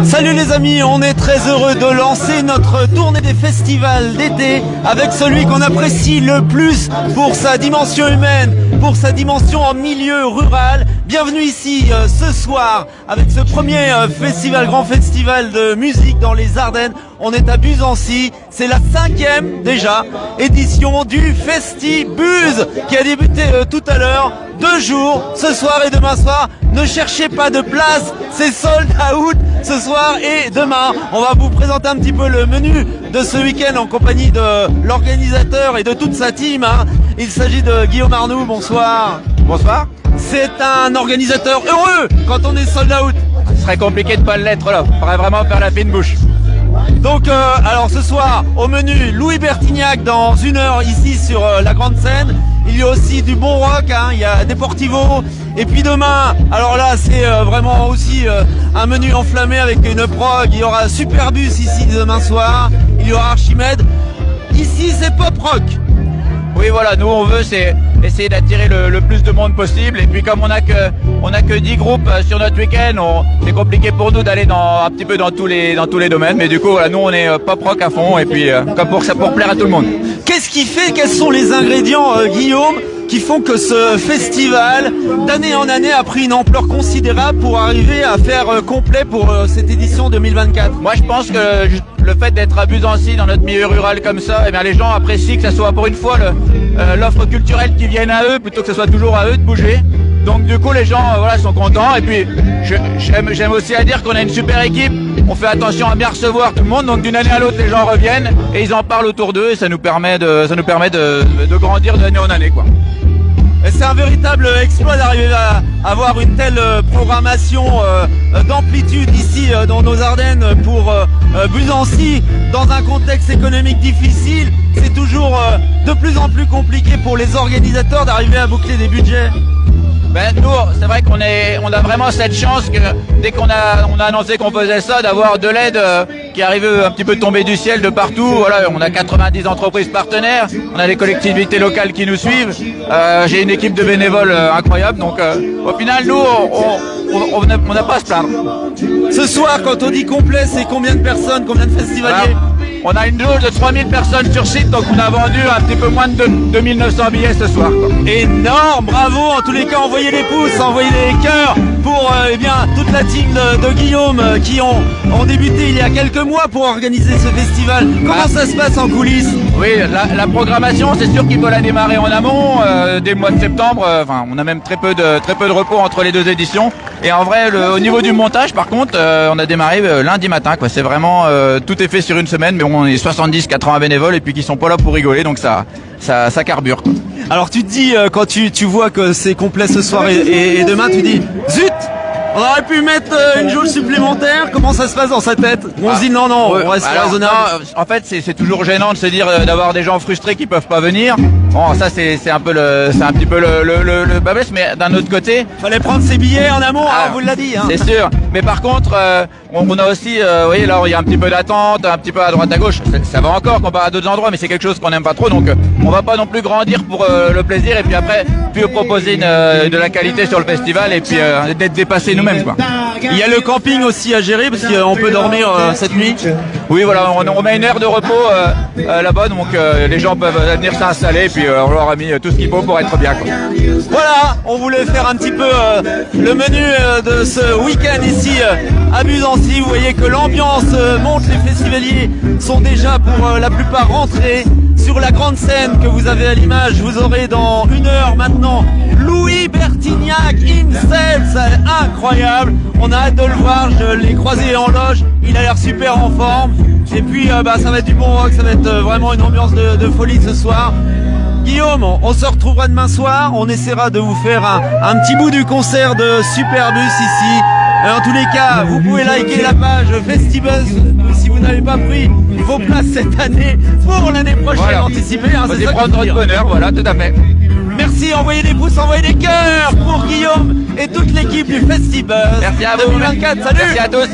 Salut les amis, on est très heureux de lancer notre tournée des festivals d'été avec celui qu'on apprécie le plus pour sa dimension humaine, pour sa dimension en milieu rural. Bienvenue ici ce soir avec ce premier grand festival de musique dans les Ardennes. On est à Buzancy, c'est la 5e déjà édition du Festibuzz qui a débuté tout à l'heure. 2 jours, ce soir et demain soir. Ne cherchez pas de place, c'est sold out ce soir et demain. On va vous présenter un petit peu le menu de ce week-end en compagnie de l'organisateur et de toute sa team. Il s'agit de Guillaume Arnoux, bonsoir. Bonsoir. C'est un organisateur heureux quand on est sold out. Ce serait compliqué de pas l'être là, il faudrait vraiment faire la fine bouche. Donc alors ce soir au menu Louis Bertignac dans 1 heure ici sur la grande scène. Il y a aussi du bon rock, il y a Deportivo. Et puis demain, alors là c'est vraiment aussi un menu enflammé avec une prog. Il y aura Superbus ici demain soir, il y aura Archimède. Ici c'est pop rock. Oui voilà, nous on veut c'est essayer d'attirer le plus de monde possible. Et puis comme on a que 10 groupes sur notre week-end, c'est compliqué pour nous d'aller un petit peu dans tous les domaines. Mais du coup voilà, nous on est pop rock à fond et puis comme pour plaire à tout le monde. Qu'est-ce qui fait, quels sont les ingrédients Guillaume qui font que ce festival d'année en année a pris une ampleur considérable pour arriver à faire complet pour cette édition 2024? Moi je pense que le fait d'être à Buzancy dans notre milieu rural comme ça, eh bien les gens apprécient que ça soit pour une fois l'offre culturelle qui vienne à eux plutôt que ce soit toujours à eux de bouger. Donc du coup les gens voilà sont contents et puis j'aime aussi à dire qu'on a une super équipe. On fait attention à bien recevoir tout le monde, donc d'une année à l'autre les gens reviennent et ils en parlent autour d'eux et ça nous permet de grandir d'année en année quoi. C'est un véritable exploit d'arriver à avoir une telle programmation d'amplitude ici dans nos Ardennes pour Buzancy dans un contexte économique difficile. C'est toujours de plus en plus compliqué pour les organisateurs d'arriver à boucler des budgets. Ben nous, c'est vrai qu'on a vraiment cette chance que dès qu'on a annoncé qu'on faisait ça, d'avoir de l'aide qui arrive un petit peu tomber du ciel de partout. Voilà, on a 90 entreprises partenaires, on a des collectivités locales qui nous suivent. J'ai une équipe de bénévoles incroyable, donc au final nous on n'a pas à se plaindre. Ce soir, quand on dit complet, c'est combien de personnes, combien de festivaliers? On a une jauge de 3000 personnes sur site, donc on a vendu un petit peu moins de 2900 billets ce soir. Énorme, bravo, en tous les cas, envoyez les pouces, envoyez les cœurs pour toute la team de Guillaume qui ont débuté il y a quelques mois pour organiser ce festival. Comment ça se passe en coulisses? Oui, la programmation, c'est sûr qu'il faut la démarrer en amont, dès le mois de septembre. On a même très peu de repos entre les 2 éditions. Et en vrai, au niveau du montage, par contre, on a démarré lundi matin, quoi. C'est vraiment tout est fait sur une semaine, mais on est 70-80 bénévoles et puis qui sont pas là pour rigoler, donc ça carbure, quoi. Alors tu te dis quand tu vois que c'est complet ce soir et demain, tu dis zut, on aurait pu mettre une jauge supplémentaire. Comment ça se passe dans sa tête? On se dit non, on reste raisonnable. En fait, c'est toujours gênant de se dire d'avoir des gens frustrés qui peuvent pas venir. Bon, ça c'est un petit peu le bablesse, mais d'un autre côté, fallait prendre ses billets en amont, on vous l'a dit. C'est sûr. Mais par contre, on a aussi, vous voyez là, il y a un petit peu d'attente, un petit peu à droite à gauche. Ça va encore comparé à d'autres endroits, mais c'est quelque chose qu'on n'aime pas trop, donc on va pas non plus grandir pour le plaisir et puis après proposer de la qualité sur le festival et puis d'être dépassé nous-mêmes, quoi. Il y a le camping aussi à gérer parce qu'on peut dormir cette nuit. Oui, voilà, on met une aire de repos là-bas, donc les gens peuvent venir s'installer et puis on leur a mis tout ce qu'il faut pour être bien, quoi. Voilà, on voulait faire un petit peu le menu de ce week-end ici à Buzancy. Vous voyez que l'ambiance monte, les festivaliers sont déjà pour la plupart rentrés sur la grande scène que vous avez à l'image. Vous aurez dans 1 heure maintenant Louis Bertignac himself, c'est incroyable. On a hâte de le voir, je l'ai croisé en loge, il a l'air super en forme. Et puis ça va être du bon rock, ça va être vraiment une ambiance de folie ce soir. Guillaume, on se retrouvera demain soir, on essaiera de vous faire un petit bout du concert de Superbus ici. En tous les cas, vous pouvez liker la page Festibuzz si vous n'avez pas pris vos places cette année pour l'année prochaine, voilà. Anticipée. C'est prendre votre bonheur, voilà, tout à fait. Merci, envoyez des pouces, envoyez des cœurs pour Guillaume et toute l'équipe du Festibuzz. Merci à vous. 2024, salut. Merci à tous.